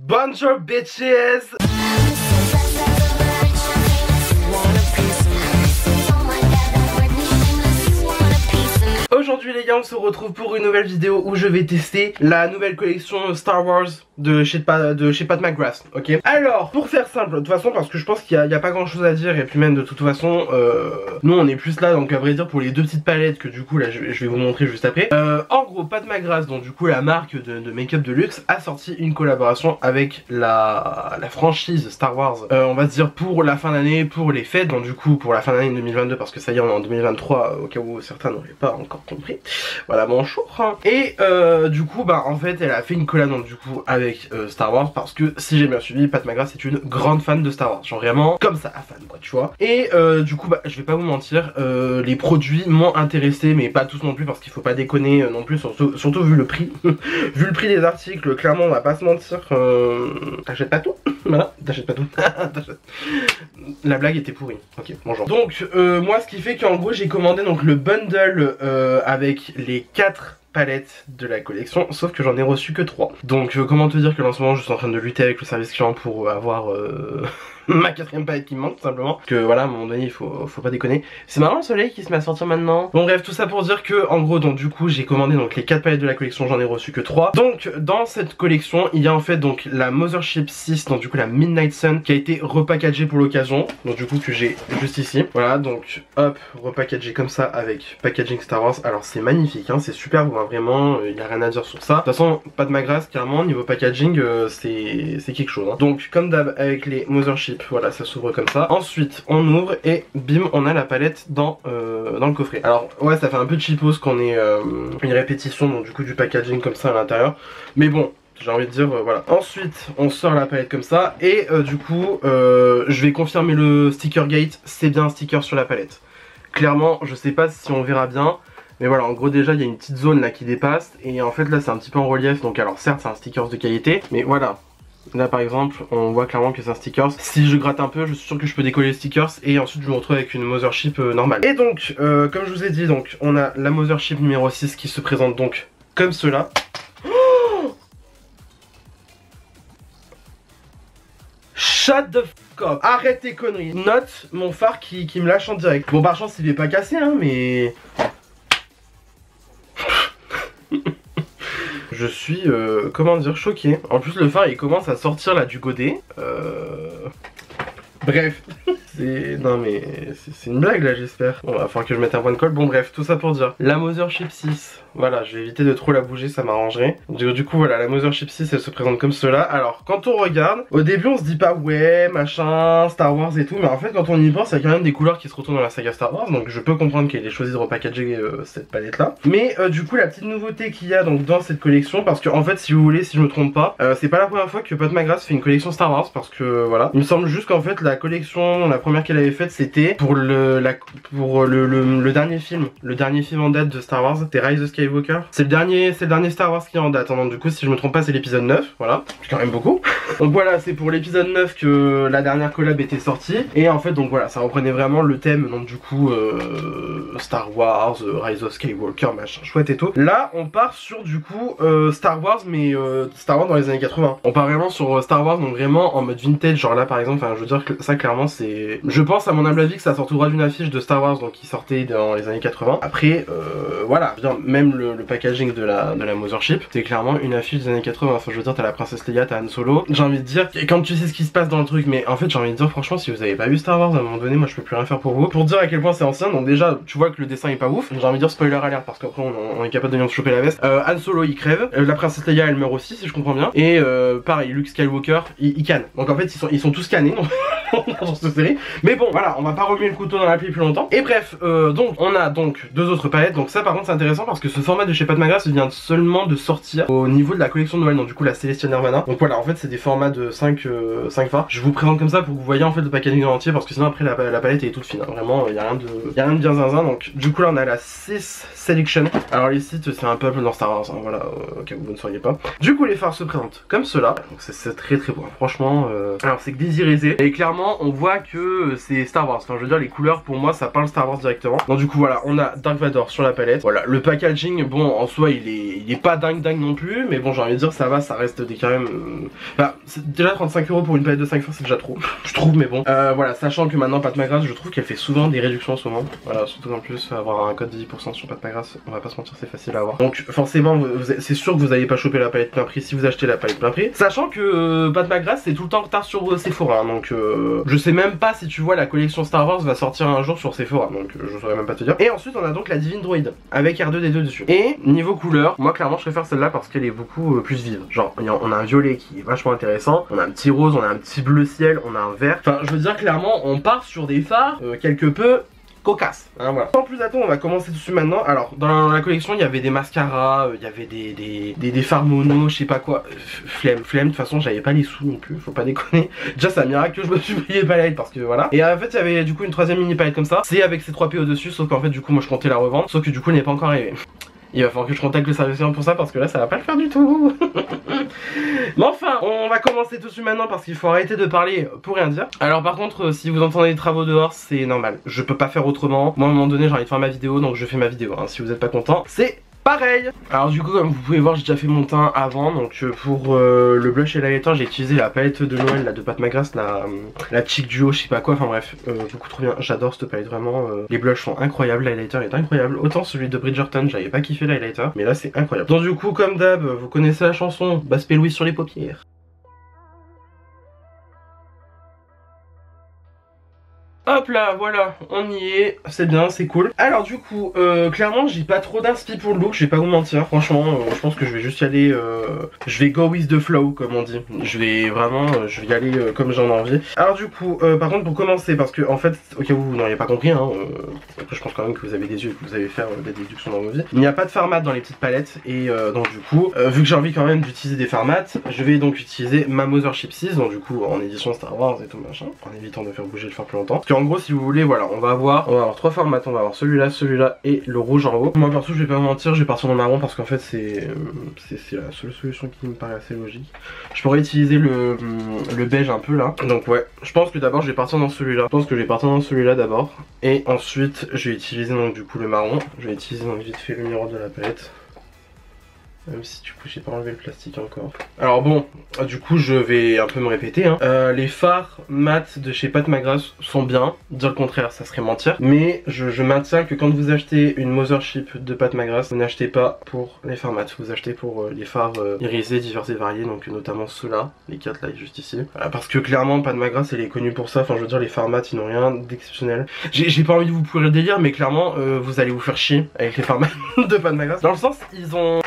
Bonjour bitches. Aujourd'hui les gars, on se retrouve pour une nouvelle vidéo où je vais tester la nouvelle collection Star Wars de chez Pat McGrath, ok. Alors, pour faire simple, de toute façon, parce que je pense qu'il n'y a pas grand chose à dire, et puis même de toute façon, nous on est plus là, donc à vrai dire, pour les deux petites palettes que du coup là je vais vous montrer juste après. En gros, Pat McGrath, donc du coup la marque de make-up de luxe, a sorti une collaboration avec la franchise Star Wars, on va se dire pour la fin d'année, pour les fêtes, donc du coup pour la fin d'année 2022, parce que ça y est, on est en 2023, au cas où certains n'auraient pas encore compris. Voilà, bonjour. Et du coup, bah en fait, elle a fait une collab, donc du coup, avec Star Wars, parce que si j'ai bien suivi, Pat McGrath est une grande fan de Star Wars, genre vraiment comme ça, fan quoi, tu vois. Et du coup, bah je vais pas vous mentir, les produits m'ont intéressé, mais pas tous non plus, parce qu'il faut pas déconner non plus, surtout vu le prix. Vu le prix des articles, clairement, on va pas se mentir, t'achètes pas tout. Voilà, t'achètes pas tout. La blague était pourrie. Ok, bonjour. Donc moi, ce qui fait qu'en gros, j'ai commandé donc le bundle avec les 4 palettes de la collection, sauf que j'en ai reçu que 3. Donc comment te dire que en ce moment je suis en train de lutter avec le service client pour avoir ma 4ème palette qui me manque tout simplement. Que voilà, à un moment donné il faut pas déconner. C'est marrant le soleil qui se met à sortir maintenant. Bon bref, tout ça pour dire que en gros, donc du coup j'ai commandé donc les 4 palettes de la collection, j'en ai reçu que 3. Donc dans cette collection il y a en fait donc la Mothership 6, donc du coup la Midnight Sun, qui a été repackagée pour l'occasion, donc du coup que j'ai juste ici. Voilà, donc hop, repackagée comme ça avec packaging Star Wars. Alors c'est magnifique, hein, c'est super beau, hein, vraiment, il n'y a rien à dire sur ça. De toute façon, Pat McGrath, carrément, niveau packaging, c'est quelque chose, hein. Donc comme d'hab avec les Mothership, voilà, ça s'ouvre comme ça. Ensuite on ouvre et bim, on a la palette dans le coffret. Alors ouais, ça fait un peu cheapos qu'on ait une répétition, donc du coup du packaging comme ça à l'intérieur, mais bon, j'ai envie de dire voilà. Ensuite on sort la palette comme ça et du coup je vais confirmer le sticker gate, c'est bien un sticker sur la palette. Clairement je sais pas si on verra bien, mais voilà, en gros déjà il y a une petite zone là qui dépasse, et en fait là c'est un petit peu en relief, donc alors certes c'est un sticker de qualité, mais voilà. Là par exemple, on voit clairement que c'est un sticker. Si je gratte un peu, je suis sûr que je peux décoller les stickers, et ensuite je me retrouve avec une Mothership normale. Et donc, comme je vous ai dit, donc on a la Mothership numéro 6 qui se présente donc comme cela. Oh, shut the fuck up. Arrête tes conneries. Note mon phare qui me lâche en direct. Bon par chance il est pas cassé hein, mais... Je suis, comment dire, choqué. En plus le phare il commence à sortir là du godet. Bref. Non mais c'est une blague là j'espère. Bon, va falloir que je mette un point de colle. Bon bref, tout ça pour dire la Mothership 6, voilà, je vais éviter de trop la bouger, ça m'arrangerait. Du coup voilà, la Mothership 6 elle se présente comme cela. Alors quand on regarde, au début on se dit pas ouais machin Star Wars et tout, mais en fait quand on y pense il y a quand même des couleurs qui se retrouvent dans la saga Star Wars, donc je peux comprendre qu'elle ait choisi de repackager cette palette là. Mais du coup la petite nouveauté qu'il y a donc dans cette collection, parce que en fait si vous voulez, si je me trompe pas, c'est pas la première fois que Pat McGrath fait une collection Star Wars, parce que voilà, il me semble juste qu'en fait la collection, la première qu'elle avait faite c'était pour le dernier film, en date de Star Wars, c'était Rise of Skywalker. C'est le dernier Star Wars qui est en date, hein. Donc du coup si je me trompe pas c'est l'épisode 9, voilà, c'est quand même beaucoup. Donc voilà, c'est pour l'épisode 9 que la dernière collab était sortie, et en fait donc voilà, ça reprenait vraiment le thème, donc du coup Star Wars, Rise of Skywalker, machin chouette et tout. Là on part sur du coup Star Wars, mais Star Wars dans les années 80. On part vraiment sur Star Wars, donc vraiment en mode vintage, genre là par exemple, enfin je veux dire que ça clairement c'est... Je pense à mon humble avis que ça sort tout droit d'une affiche de Star Wars, donc qui sortait dans les années 80. Après voilà, bien, même le packaging de la Mothership, c'est clairement une affiche des années 80. Enfin je veux dire, t'as la princesse Leia, t'as Han Solo. J'ai envie de dire, et quand tu sais ce qui se passe dans le truc, mais en fait j'ai envie de dire franchement, si vous avez pas vu Star Wars à un moment donné, moi je peux plus rien faire pour vous. Pour dire à quel point c'est ancien, donc déjà tu vois que le dessin est pas ouf. J'ai envie de dire spoiler alert, parce qu'après on est capable de venir se choper la veste. Han Solo il crève, la princesse Leia elle meurt aussi si je comprends bien, et pareil Luke Skywalker il canne. Donc en fait ils sont tous cannés dans cette série. Mais bon voilà, on va pas remuer le couteau dans la plaie plus longtemps. Et bref, donc on a donc 2 autres palettes. Donc ça par contre c'est intéressant parce que ce format de chez Pat McGrath vient seulement de sortir au niveau de la collection de Noël, donc du coup la Celestial Nirvana. Donc voilà, en fait c'est des formats de 5 phares. Je vous présente comme ça pour que vous voyez en fait le packaging entier, parce que sinon après la palette est toute fine, hein. Vraiment il y a rien de bien zinzin. Donc du coup là on a la 6 Selection. Alors ici c'est un peuple dans Star Wars, hein, voilà, au cas où vous ne sauriez pas. Du coup les phares se présentent comme cela. Donc c'est très beau, hein. Franchement alors c'est que désiré, et clairement clairement on voit que c'est Star Wars. Enfin je veux dire les couleurs pour moi ça parle Star Wars directement. Donc du coup voilà, on a Dark Vador sur la palette. Voilà, le packaging bon en soi il est pas dingue non plus, mais bon j'ai envie de dire ça va, ça reste des quand même bah, déjà 35 € pour une palette de 5 fois c'est déjà trop je trouve, mais bon voilà, sachant que maintenant Pat McGrath je trouve qu'elle fait souvent des réductions souvent. Voilà, surtout en plus avoir un code de 10% sur Pat McGrath, on va pas se mentir c'est facile à avoir. Donc forcément c'est sûr que vous n'allez pas choper la palette plein prix si vous achetez la palette plein prix. Sachant que Pat McGrath c'est tout le temps en retard sur Sephora, hein, donc je sais même pas si tu vois la collection Star Wars va sortir un jour sur Sephora, donc je saurais même pas te dire. Et ensuite on a donc la Divine Droid avec R2D2 dessus. Et niveau couleur, moi clairement je préfère celle-là parce qu'elle est beaucoup plus vive. Genre on a un violet qui est vachement intéressant, on a un petit rose, on a un petit bleu ciel, on a un vert. Enfin je veux dire clairement on part sur des fards quelque peu cocasse, hein, voilà. Sans plus attendre, on va commencer dessus maintenant. Alors dans la collection il y avait des mascaras, il y avait des fards mono, je sais pas quoi. Flemme, de toute façon j'avais pas les sous non plus, faut pas déconner. Déjà c'est un miracle que je me suis payé palette parce que voilà. Et en fait il y avait du coup une troisième mini palette comme ça, c'est avec ces 3 PO dessus, sauf qu'en fait du coup moi je comptais la revendre, sauf que du coup elle n'est pas encore arrivée. Il va falloir que je contacte le service client pour ça parce que là ça va pas le faire du tout. Mais enfin, on va commencer tout de suite maintenant parce qu'il faut arrêter de parler pour rien dire. Alors par contre, si vous entendez des travaux dehors, c'est normal. Je peux pas faire autrement. Moi à un moment donné j'ai envie de faire ma vidéo donc je fais ma vidéo. Hein. Si vous êtes pas content, c'est pareil. Alors du coup comme vous pouvez voir j'ai déjà fait mon teint avant. Donc pour le blush et l'highlighter j'ai utilisé la palette de Noël là, de Pat McGrath, la Chic Duo je sais pas quoi. Enfin bref beaucoup trop bien, j'adore cette palette vraiment. Les blushs sont incroyables, l'highlighter est incroyable. Autant celui de Bridgerton j'avais pas kiffé l'highlighter, mais là c'est incroyable. Donc du coup comme d'hab vous connaissez la chanson, Baspé Louis sur les paupières. Hop là, voilà, on y est, c'est bien, c'est cool. Alors du coup, clairement j'ai pas trop d'inspi pour le look, je vais pas vous mentir. Franchement, je pense que je vais juste y aller, je vais go with the flow comme on dit. Je vais vraiment, je vais y aller comme j'en ai envie. Alors du coup, par contre pour commencer, parce que en fait, au cas où vous n'auriez pas compris, hein, après je pense quand même que vous avez des yeux et que vous allez faire des déductions dans vos vies. Il n'y a pas de fard mat dans les petites palettes et donc du coup, vu que j'ai envie quand même d'utiliser des fards mat, je vais donc utiliser ma Mothership 6, donc du coup en édition Star Wars et tout machin, en évitant de faire bouger le fard plus longtemps. En gros si vous voulez voilà on va avoir 3 formats, on va avoir celui-là, celui-là et le rouge en haut. Moi perso je vais pas vous mentir, je vais partir dans le marron parce qu'en fait c'est la seule solution qui me paraît assez logique. Je pourrais utiliser le beige un peu là. Donc ouais, je pense que d'abord je vais partir dans celui-là. D'abord. Et ensuite je vais utiliser donc du coup le marron. Je vais utiliser donc vite fait le miroir de la palette. Même si du coup j'ai pas enlevé le plastique encore. Alors bon, du coup je vais un peu me répéter hein. Les fards mat de chez Pat McGrath sont bien. Dire le contraire ça serait mentir. Mais je maintiens que quand vous achetez une Mothership de Pat McGrath, vous n'achetez pas pour les fards mat. Vous achetez pour les fards irisés divers et variés. Donc notamment ceux-là, les 4 là juste ici. Voilà, parce que clairement Pat McGrath elle est connue pour ça. Enfin je veux dire les fards mat ils n'ont rien d'exceptionnel. J'ai pas envie de vous pourrir le délire mais clairement vous allez vous faire chier avec les fards mat de Pat McGrath. Dans le sens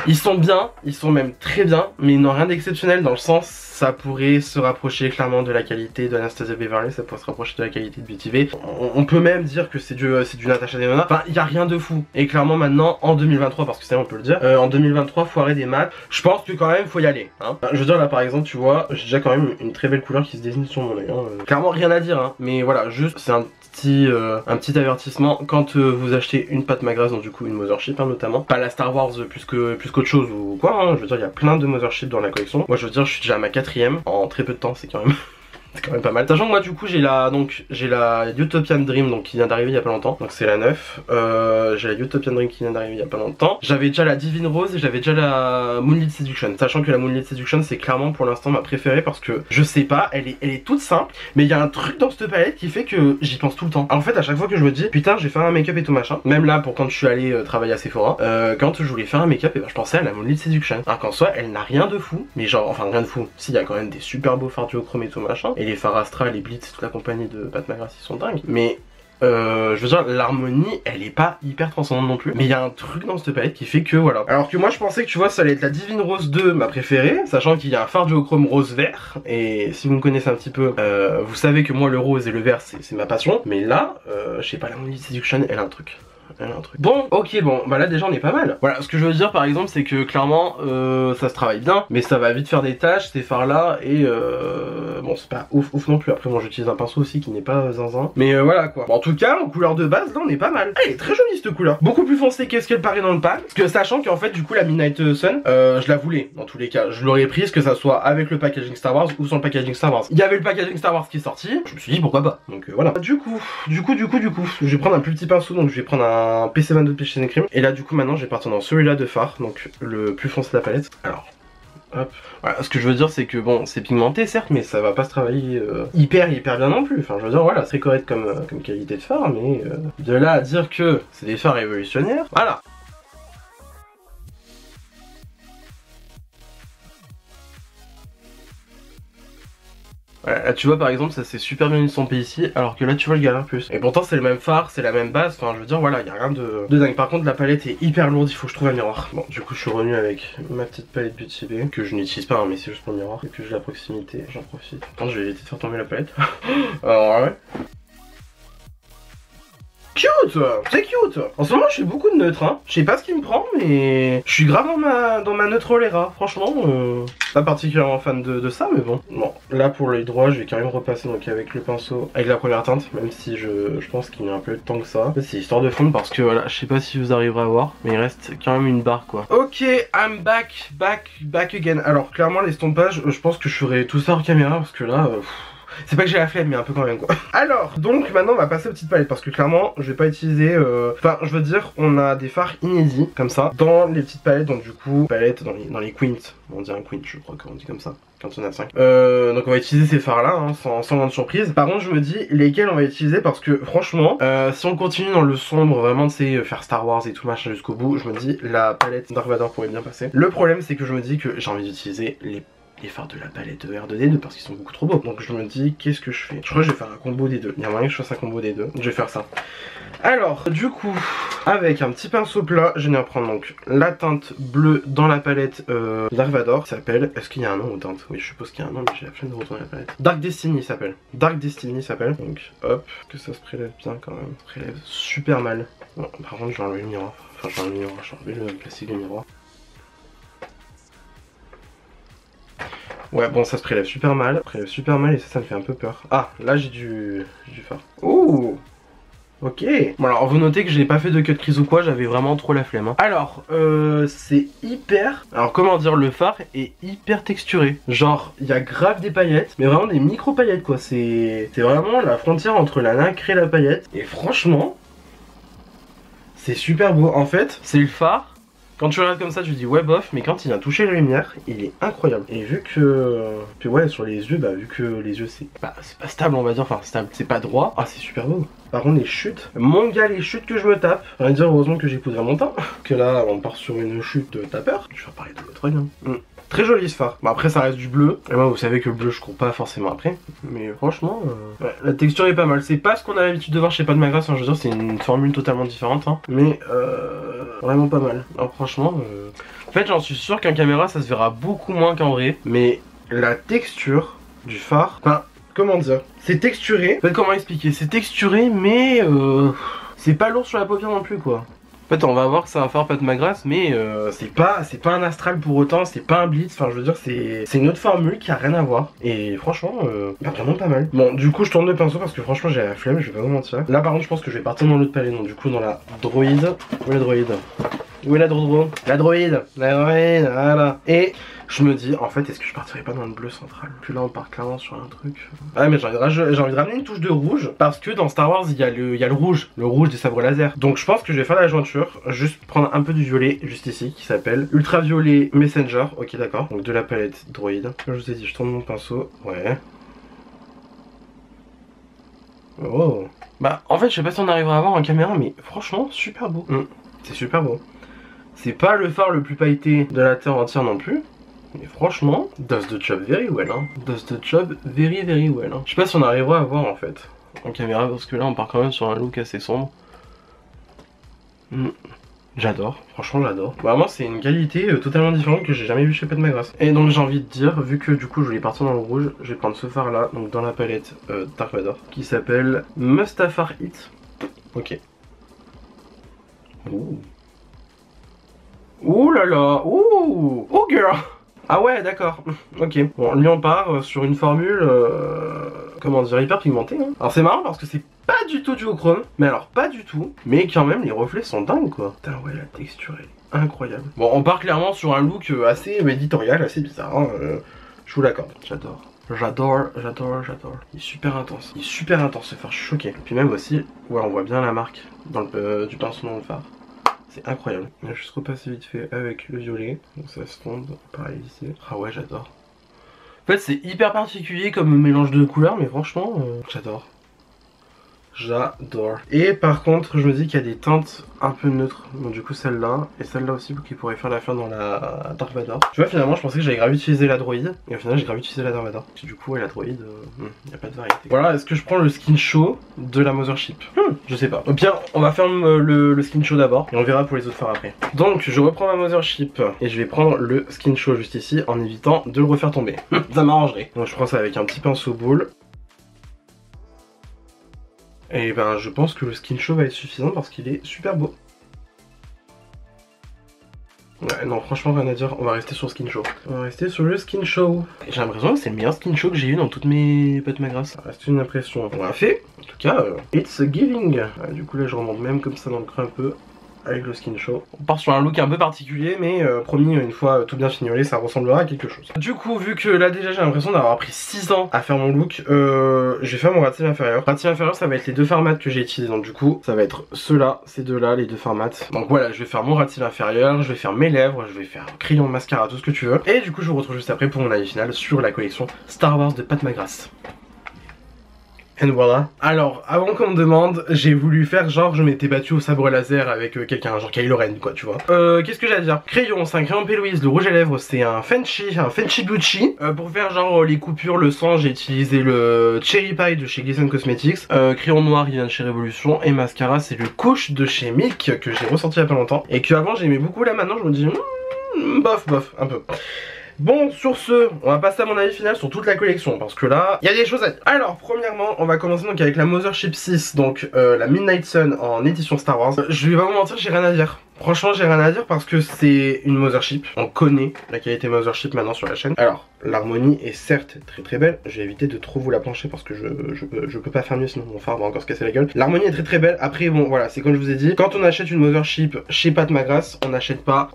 ils sont bien, ils sont même très bien, mais ils n'ont rien d'exceptionnel dans le sens ça pourrait se rapprocher clairement de la qualité de Anastasia Beverly, ça pourrait se rapprocher de la qualité de Beauty V. On peut même dire que c'est du Natasha Denona. Enfin, il n'y a rien de fou. Et clairement maintenant, en 2023, parce que c'est on peut le dire, en 2023, foirer des mats, je pense que quand même faut y aller. Hein. Enfin, je veux dire là par exemple, tu vois, j'ai déjà quand même une très belle couleur qui se dessine sur mon œil. Hein. Clairement rien à dire, hein. Mais voilà, juste c'est un petit avertissement quand vous achetez une Pat McGrath, donc du coup une Mothership hein, notamment, pas la Star Wars plus qu'autre chose ou quoi, hein. Je veux dire il y a plein de Mothership dans la collection. Moi je veux dire je suis déjà à ma 4ème en très peu de temps, c'est quand même c'est quand même pas mal. Sachant que moi du coup j'ai la Utopian Dream donc qui vient d'arriver il y a pas longtemps. Donc c'est la 9. J'ai la Utopian Dream qui vient d'arriver il y a pas longtemps. J'avais déjà la Divine Rose et j'avais déjà la Moonlit Seduction. Sachant que la Moonlit Seduction c'est clairement pour l'instant ma préférée parce que je sais pas, elle est toute simple, mais il y a un truc dans cette palette qui fait que j'y pense tout le temps. Alors, en fait à chaque fois que je me dis putain j'ai fait un make-up et tout machin, même là pour quand je suis allé travailler à Sephora, quand je voulais faire un make-up et ben je pensais à la Moonlit Seduction. Alors qu'en soi elle n'a rien de fou, mais genre enfin rien de fou. Si il y a quand même des super beaux fards duochrome et tout machin. Et les fards Astra, les Blitz, toute la compagnie de Pat McGrath ils sont dingues. Mais je veux dire l'harmonie elle est pas hyper transcendante non plus. Mais il y a un truc dans cette palette qui fait que voilà. Alors que moi je pensais que tu vois ça allait être la Divine Rose 2 ma préférée. Sachant qu'il y a un fard duochrome rose vert. Et si vous me connaissez un petit peu vous savez que moi le rose et le vert c'est ma passion. Mais là je sais pas, la Moonlit Seduction elle a un truc. Elle a un truc. Bon, ok, bon, bah là déjà on est pas mal. Voilà, ce que je veux dire par exemple, c'est que clairement, ça se travaille bien, mais ça va vite faire des tâches, ces fards là, et bon, c'est pas ouf non plus. Après, bon, j'utilise un pinceau aussi qui n'est pas zinzin. Mais voilà quoi. Bon, en tout cas, en couleur de base, là on est pas mal. Elle est très jolie cette couleur. Beaucoup plus foncée qu'est-ce qu'elle paraît dans le pack. Parce que sachant qu'en fait, du coup, la Midnight Sun, je la voulais dans tous les cas. Je l'aurais prise, que ça soit avec le packaging Star Wars ou sans le packaging Star Wars. Il y avait le packaging Star Wars qui est sorti. Je me suis dit pourquoi pas. Donc voilà. Du coup, je vais prendre un plus petit pinceau, donc je vais prendre un PC22 de Peach Cream. Et là, du coup, maintenant, je vais partir dans celui-là de fard, donc le plus foncé de la palette. Alors. Hop. Voilà, ce que je veux dire c'est que bon c'est pigmenté certes mais ça va pas se travailler hyper bien non plus. Enfin je veux dire voilà c'est correct comme qualité de fard mais de là à dire que c'est des fards révolutionnaires, voilà. Ouais, là tu vois par exemple ça s'est super bien estampé ici alors que là tu vois le galère plus. Et pourtant c'est le même phare, c'est la même base, enfin je veux dire voilà y a rien de dingue. Par contre la palette est hyper lourde, il faut que je trouve un miroir. Bon du coup je suis revenu avec ma petite palette Beauty Bay que je n'utilise pas hein, mais c'est juste pour le miroir. Et puis j'ai la proximité, j'en profite. Attends je vais éviter de faire tomber la palette. Alors ouais. Cute! C'est cute! En ce moment je fais beaucoup de neutres hein. Je sais pas ce qui me prend mais je suis grave dans ma neutrolera. Franchement pas particulièrement fan de ça mais bon. Bon là pour l'œil droit je vais quand même repasser donc avec le pinceau avec la première teinte. Même si je pense qu'il y a un peu de temps que ça. C'est histoire de fondre parce que voilà je sais pas si vous arriverez à voir. Mais il reste quand même une barre quoi. Ok I'm back again. Alors clairement l'estompage je pense que je ferai tout ça en caméra parce que là c'est pas que j'ai la flemme mais un peu quand même quoi. Alors donc maintenant on va passer aux petites palettes parce que clairement je vais pas utiliser enfin je veux dire on a des fards inédits comme ça dans les petites palettes. Donc du coup palettes dans les quints. On dit un quint je crois qu'on dit comme ça quand on a 5. Donc on va utiliser ces fards là hein, sans grande surprise. Par contre je me dis lesquels on va utiliser parce que franchement si on continue dans le sombre vraiment tu sais faire Star Wars et tout machin jusqu'au bout, je me dis la palette Dark Vador pourrait bien passer. Le problème c'est que je me dis que j'ai envie d'utiliser les fards de la palette R2D2 parce qu'ils sont beaucoup trop beaux. Donc je me dis qu'est-ce que je fais. Je crois que je vais faire un combo des deux. Il y a moyen que je fasse un combo des deux. Donc je vais faire ça. Alors du coup avec un petit pinceau plat je viens prendre donc la teinte bleue dans la palette Dark Vador qui s'appelle, est-ce qu'il y a un nom aux teintes? Oui je suppose qu'il y a un nom mais j'ai la flemme de retourner la palette. Dark Destiny s'appelle. Dark Destiny s'appelle. Donc hop que ça se prélève bien quand même. Ça se prélève super mal. Bon, par contre je vais enlever le miroir. Enfin je vais enlever le miroir, je vais enlever le plastique du miroir. Ouais bon ça se prélève super mal et ça me fait un peu peur. Ah là j'ai du fard. Ouh. Ok. Bon alors vous notez que j'ai pas fait de cut crease ou quoi, j'avais vraiment trop la flemme hein. Alors c'est hyper, alors comment dire, le fard est hyper texturé. Genre il y a grave des paillettes, mais vraiment des micro paillettes quoi. C'est vraiment la frontière entre la nacre et la paillette. Et franchement c'est super beau. En fait c'est le fard. Quand tu regardes comme ça, tu te dis ouais bof, mais quand il a touché la lumière, il est incroyable. Et vu que ouais sur les yeux, bah vu que les yeux c'est pas stable on va dire, enfin stable, c'est pas droit, ah c'est super beau. Par contre les chutes, mon gars les chutes que je me tape, on va dire heureusement que j'ai poudré mon teint, que là on part sur une chute tapeur. Je vais parler de l'autre bien. Très joli ce phare. Bon après ça reste du bleu. Et moi vous savez que le bleu je cours pas forcément après. Mais franchement ouais, la texture est pas mal. C'est pas ce qu'on a l'habitude de voir chez Pas de Magrasse hein, je veux dire c'est une formule totalement différente hein. Mais vraiment pas mal. Alors franchement en fait j'en suis sûr qu'en caméra ça se verra beaucoup moins qu'en vrai. Mais la texture du phare, enfin comment dire, c'est texturé. En fait comment expliquer, c'est texturé mais c'est pas lourd sur la paupière non plus quoi. En fait on va voir que c'est un phare Pas de Magrasse mais c'est pas un astral pour autant, c'est pas un blitz, enfin je veux dire c'est une autre formule qui a rien à voir. Et franchement vraiment pas mal. Bon du coup je tourne le pinceau parce que franchement j'ai la flemme, je vais pas vous mentir. Là par contre je pense que je vais partir dans l'autre palette, donc du coup dans la droïde. Où est la droïde? Où est la droïde? La droïde, voilà. Et je me dis en fait est-ce que je partirais pas dans le bleu central? Puis là on part clairement sur un truc. Ah mais j'ai envie de ramener une touche de rouge parce que dans Star Wars il y a le rouge des sabres laser. Donc je pense que je vais faire la jointure, juste prendre un peu du violet juste ici qui s'appelle Ultraviolet Messenger. Ok d'accord. Donc de la palette droïde. Comme je vous ai dit je tourne mon pinceau. Ouais. Oh. Bah en fait je sais pas si on arrivera à voir en caméra mais franchement super beau. C'est super beau. C'est pas le phare le plus pailleté de la terre entière non plus. Mais franchement, does the job very well hein. Does the job very well hein. Je sais pas si on arrivera à voir en fait en caméra parce que là on part quand même sur un look assez sombre. J'adore, franchement j'adore. Vraiment c'est une qualité totalement différente que j'ai jamais vu chez Pas de Magrasse. Et donc j'ai envie de dire, vu que du coup je voulais partir dans le rouge, je vais prendre ce phare là, donc dans la palette Dark Vador, qui s'appelle Mustafar Hit. Ok. Ouh. Ouh là là. Ouh. Oh girl. Ah ouais, d'accord. Ok. Bon, lui on part sur une formule, comment dire, hyper pigmentée. Hein. Alors c'est marrant parce que c'est pas du tout du haut chrome, mais alors pas du tout. Mais quand même, les reflets sont dingues quoi. Putain ouais, la texture est incroyable. Bon, on part clairement sur un look assez éditorial, assez bizarre. Hein. Je vous l'accorde. J'adore. J'adore. Il est super intense. Il est super intense ce fard, je suis choqué. Puis même aussi, ouais, on voit bien la marque dans du pinceau dans le fard. C'est incroyable. On va juste repasser vite fait avec le violet. Donc ça se fonde, pareil ici. Ah ouais, j'adore. En fait, c'est hyper particulier comme mélange de couleurs, mais franchement, j'adore. J'adore. Et par contre, je me dis qu'il y a des teintes un peu neutres. Donc du coup celle-là et celle-là aussi qui pourrait faire l'affaire dans la Dark Vador. Tu vois, finalement je pensais que j'allais grave utiliser la droïde. Et au final j'ai grave utilisé la Dark Vador. Du coup ouais, la droïde, y a pas de variété. Voilà, est-ce que je prends le skin show de la Mothership? Je sais pas. Au pire, on va faire le skin show d'abord. Et on verra pour les autres fards après. Donc je reprends ma Mothership. Et je vais prendre le skin show juste ici en évitant de le refaire tomber. Ça m'arrangerait. Donc je prends ça avec un petit pinceau boule. Et ben je pense que le skin show va être suffisant parce qu'il est super beau. Ouais non franchement rien à dire, on va rester sur le skin show. On va rester sur le skin show. J'ai l'impression que c'est le meilleur skin show que j'ai eu dans toutes mes Pat McGrath. Ça reste une impression. On l'a fait. En tout cas, it's a giving. Ouais, du coup là je remonte même comme ça dans le creux un peu. Avec le skin show. On part sur un look un peu particulier, mais promis, une fois tout bien fignolé, ça ressemblera à quelque chose. Du coup, vu que là déjà j'ai l'impression d'avoir pris 6 ans à faire mon look, je vais faire mon ratil inférieur. Ratil inférieur, ça va être les deux fards mat que j'ai utilisés. Donc du coup, ça va être ceux-là, ces deux-là, les deux fards mat. Donc voilà, je vais faire mon ratil inférieur, je vais faire mes lèvres, je vais faire crayon, mascara, tout ce que tu veux. Et du coup, je vous retrouve juste après pour mon avis final sur la collection Star Wars de Pat McGrath. Et voilà. Alors, avant qu'on me demande, j'ai voulu faire genre je m'étais battu au sabre laser avec quelqu'un, genre Kylo Ren quoi, tu vois. Qu'est-ce que j'ai à dire? Crayon, c'est un crayon P. Louise, le rouge à lèvres, c'est un Fenchi Gucci. Pour faire genre les coupures, le sang, j'ai utilisé le Cherry Pie de chez Glisten Cosmetics. Crayon noir, il vient de chez Révolution. Et mascara, c'est le Couche de chez Milk que j'ai ressenti il y a pas longtemps. Et que avant j'aimais beaucoup, là maintenant je me dis bof, un peu. Bon, sur ce, on va passer à mon avis final sur toute la collection parce que là, il y a des choses à dire. Alors, premièrement, on va commencer donc avec la Mothership 6, donc la Midnight Sun en édition Star Wars. Je vais pas vous mentir, j'ai rien à dire. Franchement, j'ai rien à dire parce que c'est une Mothership. On connaît la qualité Mothership maintenant sur la chaîne. Alors, l'harmonie est certes très belle. Je vais éviter de trop vous la plancher parce que je peux pas faire mieux sinon mon phare va encore se casser la gueule. L'harmonie est très belle. Après, bon, voilà, c'est comme je vous ai dit. Quand on achète une Mothership chez Pat McGrath, on n'achète pas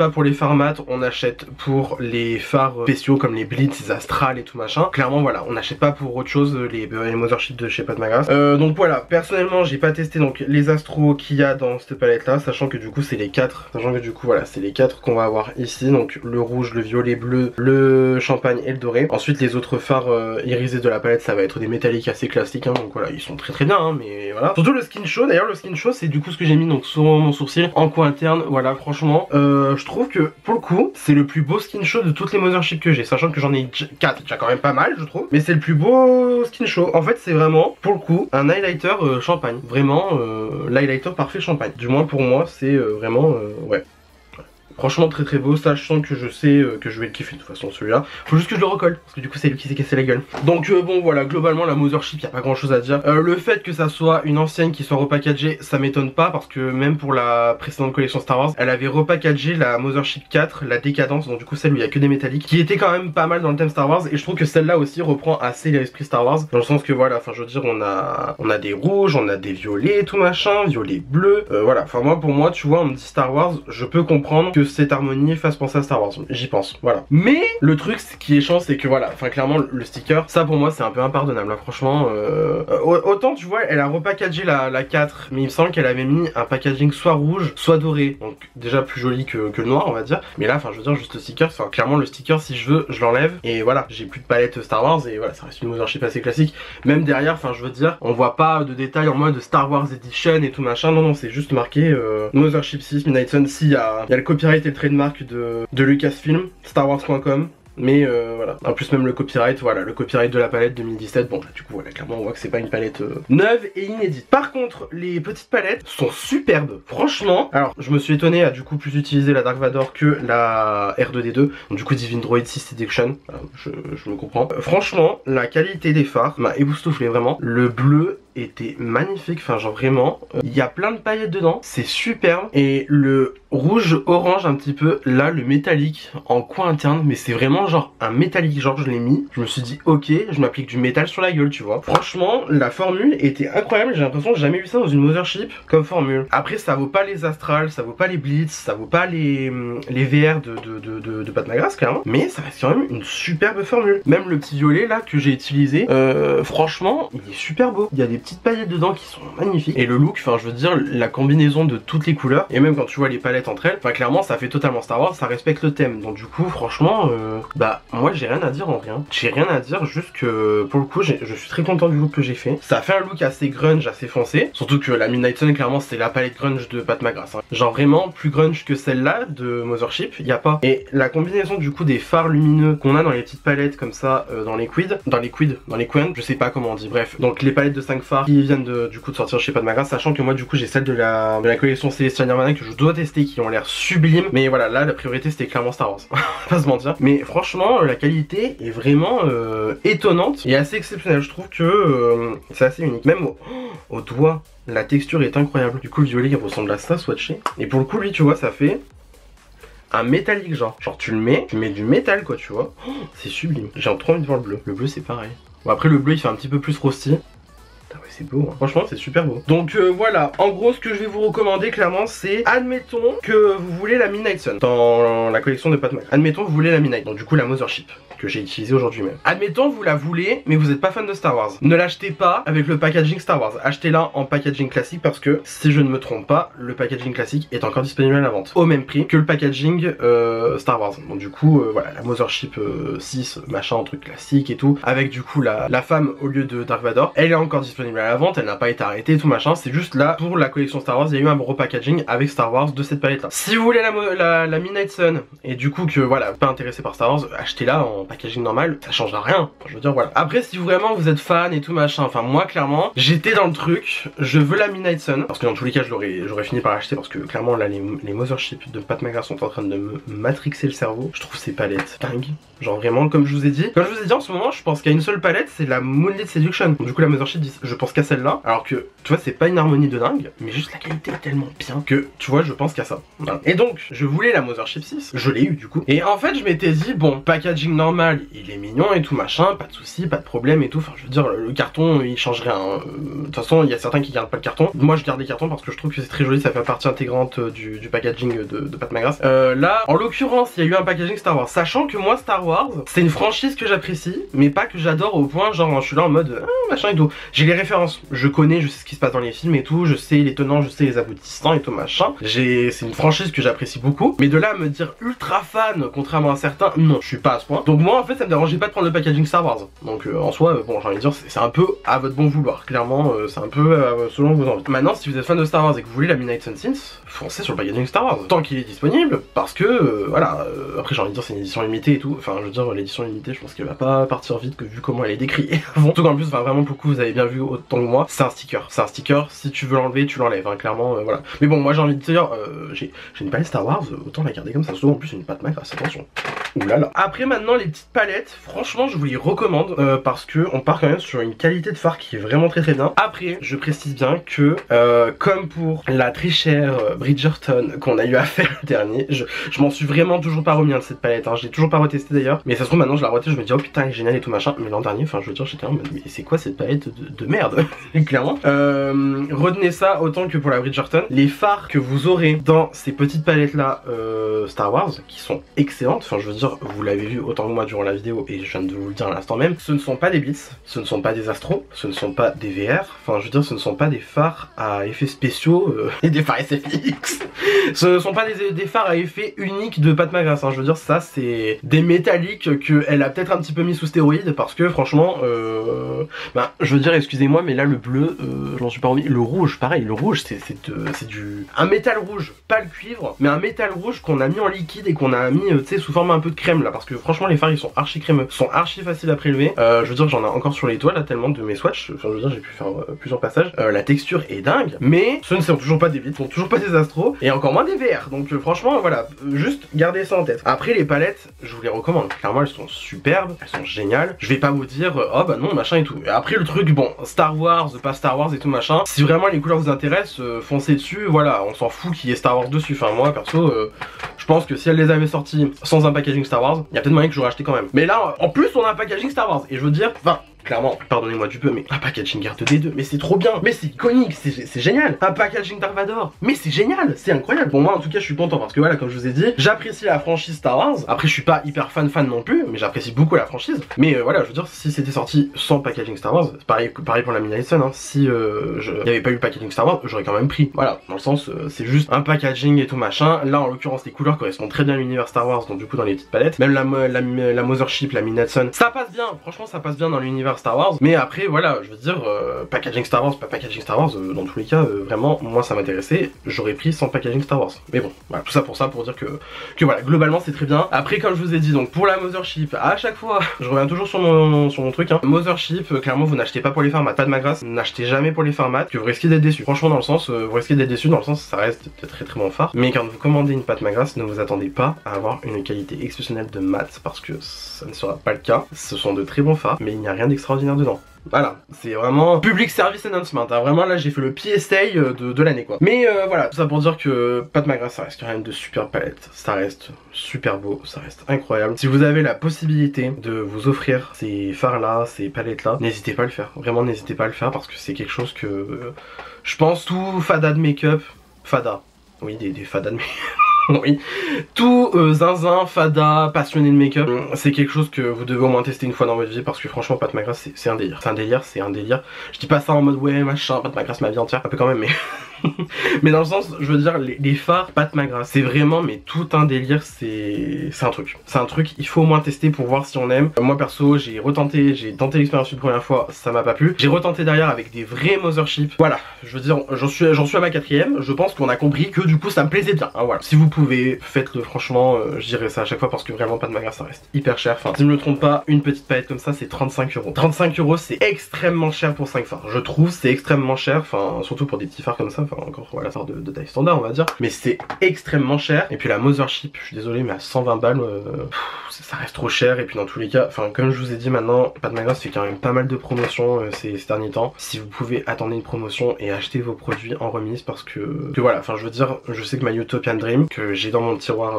pour les phares mat, on achète pour les phares spéciaux comme les Blitz, les Astral et tout machin. Clairement, voilà, on n'achète pas pour autre chose les Mothership de chez Pat McGrath. Donc voilà, personnellement, j'ai pas testé donc les Astro qu'il y a dans cette palette là, sachant que du coup c'est les 4, sachant que du coup voilà c'est les 4 qu'on va avoir ici, donc le rouge, le violet, bleu, le champagne et le doré. Ensuite les autres phares irisés de la palette ça va être des métalliques assez classiques hein, donc voilà ils sont très bien hein, mais voilà. Surtout le skin show, d'ailleurs le skin show c'est du coup ce que j'ai mis donc sur mon sourcil en coin interne, voilà franchement je trouve que pour le coup c'est le plus beau skin show de toutes les Mothership que j'ai, sachant que j'en ai 4, déjà quand même pas mal je trouve, mais c'est le plus beau skin show. En fait c'est vraiment pour le coup un highlighter champagne, vraiment l'highlighter parfait champagne, du moins pour moi c'est vraiment ouais. Franchement très beau, sachant que je sais que je vais le kiffer de toute façon celui-là. Faut juste que je le recolle, parce que du coup c'est lui qui s'est cassé la gueule. Donc bon voilà, globalement la Mothership, y a pas grand chose à dire. Le fait que ça soit une ancienne qui soit repackagée, ça m'étonne pas, parce que même pour la précédente collection Star Wars, elle avait repackagé la Mothership 4, la Décadence, donc du coup celle où il y a que des métalliques, qui était quand même pas mal dans le thème Star Wars, et je trouve que celle-là aussi reprend assez l'esprit Star Wars, dans le sens que voilà, enfin je veux dire on a des rouges, on a des violets, tout machin, violet bleu, voilà, enfin moi pour moi tu vois on me dit Star Wars, je peux comprendre que cette harmonie fasse penser à Star Wars, j'y pense, voilà. Mais le truc qui est chiant c'est que voilà, enfin clairement le sticker, ça pour moi c'est un peu impardonnable là, franchement autant tu vois elle a repackagé la 4, mais il me semble qu'elle avait mis un packaging soit rouge soit doré, donc déjà plus joli que le noir on va dire, mais là enfin je veux dire juste le sticker, enfin clairement le sticker si je veux je l'enlève et voilà, j'ai plus de palette Star Wars et voilà ça reste une Mothership assez classique, même derrière enfin je veux dire on voit pas de détails en mode Star Wars Edition et tout machin, non c'est juste marqué Mothership 6 Midnight Sun, si y a le copyright et le trademark de Lucasfilm, StarWars.com. Mais voilà, en plus même le copyright, voilà, le copyright de la palette 2017, bon là du coup voilà, clairement on voit que c'est pas une palette neuve et inédite. Par contre, les petites palettes sont superbes, franchement. Alors, je me suis étonné à du coup plus utiliser la Dark Vador que la R2D2, donc du coup Divine Droid 6 Seduction, je me comprends. Franchement, la qualité des phares m'a époustouflé vraiment, le bleu était magnifique, enfin genre vraiment, il y a plein de paillettes dedans, c'est superbe. Et le rouge orange un petit peu, là le métallique en coin interne, mais c'est vraiment genre un métallique, genre je l'ai mis, je me suis dit ok, je m'applique du métal sur la gueule, tu vois. Franchement la formule était incroyable, j'ai l'impression que j'ai jamais vu ça dans une Mothership comme formule. Après ça vaut pas les Astral, ça vaut pas les Blitz, ça vaut pas les VR de Pat McGrath clairement, mais ça reste quand même une superbe formule. Même le petit violet là que j'ai utilisé, franchement il est super beau, il y a des petites paillettes dedans qui sont magnifiques. Et le look, enfin je veux dire la combinaison de toutes les couleurs, et même quand tu vois les palettes entre elles, enfin clairement ça fait totalement Star Wars, ça respecte le thème. Donc du coup franchement bah moi j'ai rien à dire en rien, j'ai rien à dire, juste que pour le coup je suis très content du look que j'ai fait. Ça fait un look assez grunge, assez foncé, surtout que la Midnight Sun clairement c'est la palette grunge de Pat McGrath, hein. Genre vraiment plus grunge que celle-là de Mothership, il y a pas. Et la combinaison du coup des fards lumineux qu'on a dans les petites palettes comme ça, dans les quid, je sais pas comment on dit, bref. Donc les palettes de 5 fards qui viennent du coup de sortir chez Pat McGrath, sachant que moi du coup j'ai celle de la collection Celestial Nirvana que je dois tester, qui ont l'air sublimes. Mais voilà, là la priorité c'était clairement Star Wars, pas se mentir. Mais franchement la qualité est vraiment étonnante et assez exceptionnelle. Je trouve que c'est assez unique. Même au doigt, la texture est incroyable. Du coup le violet il ressemble à ça swatché. Et pour le coup lui tu vois ça fait un métallique genre tu mets du métal quoi, tu vois. C'est sublime. J'ai trop envie de voir le bleu. Le bleu c'est pareil. Bon après le bleu il fait un petit peu plus frosty. Ah ouais, c'est beau, hein. Franchement c'est super beau. Donc voilà, en gros ce que je vais vous recommander clairement c'est, admettons que vous voulez la Midnight Sun dans la collection de Pat McGrath. Admettons que vous voulez la Midnight, donc du coup la Mothership que j'ai utilisée aujourd'hui même. Admettons vous la voulez mais vous n'êtes pas fan de Star Wars. Ne l'achetez pas avec le packaging Star Wars, achetez-la en packaging classique parce que si je ne me trompe pas, le packaging classique est encore disponible à la vente au même prix que le packaging Star Wars. Donc du coup voilà, la Mothership 6 machin, truc classique et tout, avec du coup la femme au lieu de Dark Vador, elle est encore disponible à la vente, elle n'a pas été arrêtée tout machin, c'est juste là pour la collection Star Wars il y a eu un repackaging avec Star Wars de cette palette là. Si vous voulez la Midnight Sun et du coup que voilà, pas intéressé par Star Wars, achetez-la en packaging normal, ça change rien, je veux dire voilà. Après si vraiment vous êtes fan et tout machin, enfin moi clairement j'étais dans le truc, je veux la Midnight Sun, parce que dans tous les cas j'aurais fini par l'acheter parce que clairement là les Mothership de Pat McGrath sont en train de me matrixer le cerveau. Je trouve ces palettes dingues, genre vraiment comme je vous ai dit en ce moment je pense qu'il y a une seule palette, c'est la Moonlit Seduction. Du coup la Mothership je pense qu'à celle-là, alors que tu vois c'est pas une harmonie de dingue, mais juste la qualité est tellement bien que tu vois je pense qu'à ça. Voilà. Et donc je voulais la Mothership 6, je l'ai eu du coup. Et en fait je m'étais dit bon, packaging normal, il est mignon et tout machin, pas de soucis, pas de problème et tout. Enfin je veux dire le carton il change rien. De toute façon il y a certains qui gardent pas le carton. Moi je garde les cartons parce que je trouve que c'est très joli, ça fait partie intégrante du packaging de Pat McGrath. Là en l'occurrence il y a eu un packaging Star Wars, sachant que moi Star Wars c'est une franchise que j'apprécie, mais pas que j'adore au point genre je suis là en mode machin et tout. J'ai les références, je connais, je sais ce qui se passe dans les films et tout, je sais les tenants, je sais les aboutissants et tout machin. C'est une franchise que j'apprécie beaucoup, mais de là à me dire ultra fan, contrairement à certains, non, je suis pas à ce point. Donc moi en fait ça me dérangeait pas de prendre le packaging Star Wars. Donc en soi, bon j'ai envie de dire c'est un peu à votre bon vouloir, clairement c'est un peu selon vos envies. Maintenant si vous êtes fan de Star Wars et que vous voulez la Midnight Sun Sins, foncez sur le packaging Star Wars, tant qu'il est disponible, parce que voilà, après j'ai envie de dire c'est une édition limitée et tout, enfin je veux dire l'édition limitée je pense qu'elle va pas partir vite que vu comment elle est décriée avant. Surtout qu'en plus, enfin vraiment pour le coup vous avez bien vu autant que moi, c'est un sticker, si tu veux l'enlever tu l'enlèves, hein, clairement voilà. Mais bon moi j'ai envie de dire, j'ai une palette Star Wars, autant la garder comme ça, surtout en plus une Pat McGrath, attention. Oulala. Après maintenant les petites palettes, franchement je vous les recommande parce que on part quand même sur une qualité de fard qui est vraiment très bien. Après je précise bien que comme pour la très chère Bridgerton qu'on a eu à faire le dernier, je m'en suis vraiment toujours pas remis de cette palette, hein. Je l'ai toujours pas retesté d'ailleurs, mais ça se trouve maintenant je la reteste, je me dis oh putain elle est géniale et tout machin, mais l'an dernier, enfin je veux dire j'étais en mode mais c'est quoi cette palette de merde clairement. Retenez ça autant que pour la Bridgerton, les fards que vous aurez dans ces petites palettes là Star Wars qui sont excellentes, enfin je veux dire vous l'avez vu autant que moi durant la vidéo et je viens de vous le dire à l'instant même, ce ne sont pas des Blitz, ce ne sont pas des Astro, ce ne sont pas des VR, enfin je veux dire ce ne sont pas des fards à effets spéciaux et des fards SFX. Ce ne sont pas des fards à effet unique de Pat McGrath, hein. Je veux dire ça c'est des métalliques qu'elle a peut-être un petit peu mis sous stéroïdes parce que franchement bah, je veux dire excusez-moi mais là le bleu je m'en suis pas remis. Le rouge pareil, le rouge c'est un métal rouge, pas le cuivre mais un métal rouge qu'on a mis en liquide et qu'on a mis tu sais sous forme un peu de crème là, parce que franchement les fards ils sont archi crémeux, sont archi faciles à prélever. Je veux dire j'en ai encore sur les doigts là tellement de mes swatchs, enfin je veux dire j'ai pu faire plusieurs passages. La texture est dingue, mais ce ne sont toujours pas des vides, ce sont toujours pas des astros et encore moins des VR. Donc franchement voilà, juste gardez ça en tête. Après les palettes, je vous les recommande. Clairement elles sont superbes, elles sont géniales. Je vais pas vous dire oh bah non machin et tout. Et après le truc bon, Star Wars, pas Star Wars et tout machin. Si vraiment les couleurs vous intéressent, foncez dessus. Voilà, on s'en fout qu'il y ait Star Wars dessus. Enfin moi perso, je pense que si elle les avait sortis sans un packaging Star Wars, il y a peut-être moyen que j'aurais acheté quand même. Mais là en plus on a un packaging Star Wars et je veux dire, enfin clairement, pardonnez-moi du peu, mais un packaging R2D2, mais c'est trop bien, mais c'est iconique, c'est génial. Un packaging Dark Vador, mais c'est génial, c'est incroyable. Pour moi en tout cas je suis content parce que voilà, comme je vous ai dit, j'apprécie la franchise Star Wars. Après je suis pas hyper fan non plus, mais j'apprécie beaucoup la franchise. Mais voilà, je veux dire, si c'était sorti sans packaging Star Wars, pareil pour la Mini Edison, hein, si il n'y avait pas eu le packaging Star Wars, j'aurais quand même pris. Voilà, dans le sens, c'est juste un packaging et tout machin. Là en l'occurrence les couleurs correspondent très bien à l'univers Star Wars, donc du coup dans les petites palettes, même la Mothership, la Mini Edison, ça passe bien, franchement ça passe bien dans l'univers Star Wars. Mais après voilà, je veux dire, packaging Star Wars, pas packaging Star Wars, dans tous les cas, vraiment, moi ça m'intéressait, j'aurais pris sans packaging Star Wars. Mais bon, voilà, tout ça pour dire que voilà, globalement c'est très bien. Après comme je vous ai dit, donc pour la Mothership, à chaque fois, je reviens toujours sur mon truc, hein. Mothership, clairement vous n'achetez pas pour les formats, pas de ma grâce, n'achetez jamais pour les formats, que vous risquez d'être déçu. Franchement dans le sens, vous risquez d'être déçu dans le sens, ça reste de très bon phare. Mais quand vous commandez une pâte Magras, ne vous attendez pas à avoir une qualité exceptionnelle de mat, parce que ça ne sera pas le cas. Ce sont de très bons fards, mais il n'y a rien d'extraordinaire dedans. Voilà, c'est vraiment public service announcement, hein. Vraiment là j'ai fait le PSA de l'année quoi. Mais voilà, tout ça pour dire que Pat McGrath ça reste quand même de super palettes, ça reste super beau, ça reste incroyable. Si vous avez la possibilité de vous offrir ces fards là, ces palettes là, n'hésitez pas à le faire, vraiment n'hésitez pas à le faire parce que c'est quelque chose que je pense tout fada de make-up, fada, oui des fadas de make-up. Oui, tout zinzin, fada, passionné de make-up, c'est quelque chose que vous devez au moins tester une fois dans votre vie parce que franchement Pat McGrath c'est un délire. C'est un délire. Je dis pas ça en mode ouais machin, Pat McGrath ma vie entière, un peu quand même mais... mais dans le sens, je veux dire, les fards Pat McGrath, c'est vraiment mais tout un délire, c'est un truc. C'est un truc, il faut au moins tester pour voir si on aime. Moi perso, j'ai tenté l'expérience une première fois, ça m'a pas plu. J'ai retenté derrière avec des vrais Mothership. Voilà, je veux dire, j'en suis à ma 4ème, je pense qu'on a compris que du coup ça me plaisait bien. Hein, voilà. Si vous pouvez, faites-le franchement, je dirais ça à chaque fois parce que vraiment Pat McGrath ça reste hyper cher. Enfin, si je me trompe pas, une petite palette comme ça c'est 35 €. 35 € c'est extrêmement cher pour 5 fards. Je trouve c'est extrêmement cher, enfin surtout pour des petits fards comme ça. Encore voilà, sort de taille standard on va dire, mais c'est extrêmement cher. Et puis la Mothership, je suis désolé mais à 120 balles ça reste trop cher. Et puis dans tous les cas, enfin comme je vous ai dit maintenant, Pat McGrath fait quand même pas mal de promotions ces derniers temps. Si vous pouvez attendre une promotion et acheter vos produits en remise parce que voilà, enfin je veux dire, je sais que ma Utopian Dream que j'ai dans mon tiroir,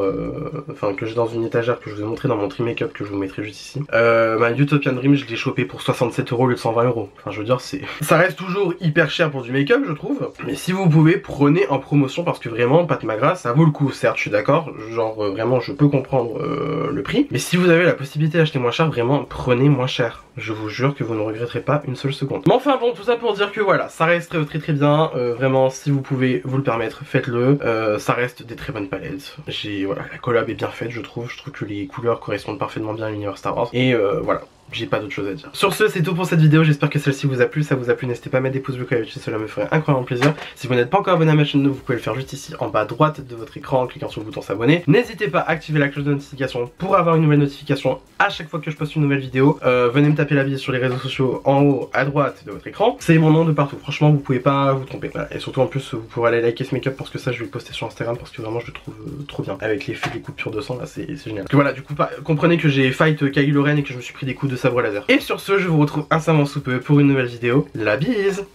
enfin que j'ai dans une étagère que je vous ai montré dans mon tri make-up que je vous mettrai juste ici, ma Utopian Dream je l'ai chopé pour 67 € au lieu de 120 €. Enfin je veux dire ça reste toujours hyper cher pour du make-up je trouve, mais si vous pouvez prenez en promotion parce que vraiment Pat McGrath ça vaut le coup. Certes je suis d'accord, genre vraiment je peux comprendre le prix, mais si vous avez la possibilité d'acheter moins cher, vraiment prenez moins cher. Je vous jure que vous ne regretterez pas une seule seconde. Mais enfin bon, tout ça pour dire que voilà, ça reste très bien, vraiment si vous pouvez vous le permettre, faites-le. Ça reste des très bonnes palettes. Voilà, la collab est bien faite je trouve que les couleurs correspondent parfaitement bien à l'univers Star Wars. Et voilà. J'ai pas d'autre chose à dire. Sur ce, c'est tout pour cette vidéo. J'espère que celle-ci vous a plu. Ça vous a plu, n'hésitez pas à mettre des pouces bleus comme d'habitude, cela me ferait incroyablement plaisir. Si vous n'êtes pas encore abonné à ma chaîne, vous pouvez le faire juste ici en bas à droite de votre écran en cliquant sur le bouton s'abonner. N'hésitez pas à activer la cloche de notification pour avoir une nouvelle notification à chaque fois que je poste une nouvelle vidéo. Venez me taper la vie sur les réseaux sociaux en haut à droite de votre écran. C'est mon nom de partout. Franchement, vous pouvez pas vous tromper. Voilà. Et surtout en plus, vous pourrez aller liker ce make-up parce que ça, je vais le poster sur Instagram parce que vraiment, je le trouve trop bien. Avec l'effet des coupures de sang là, c'est génial. Donc voilà, du coup, comprenez que j'ai fight Kylo Ren et que je me suis pris des coups de sabre laser. Et sur ce, je vous retrouve incessamment sous peu pour une nouvelle vidéo. La bise!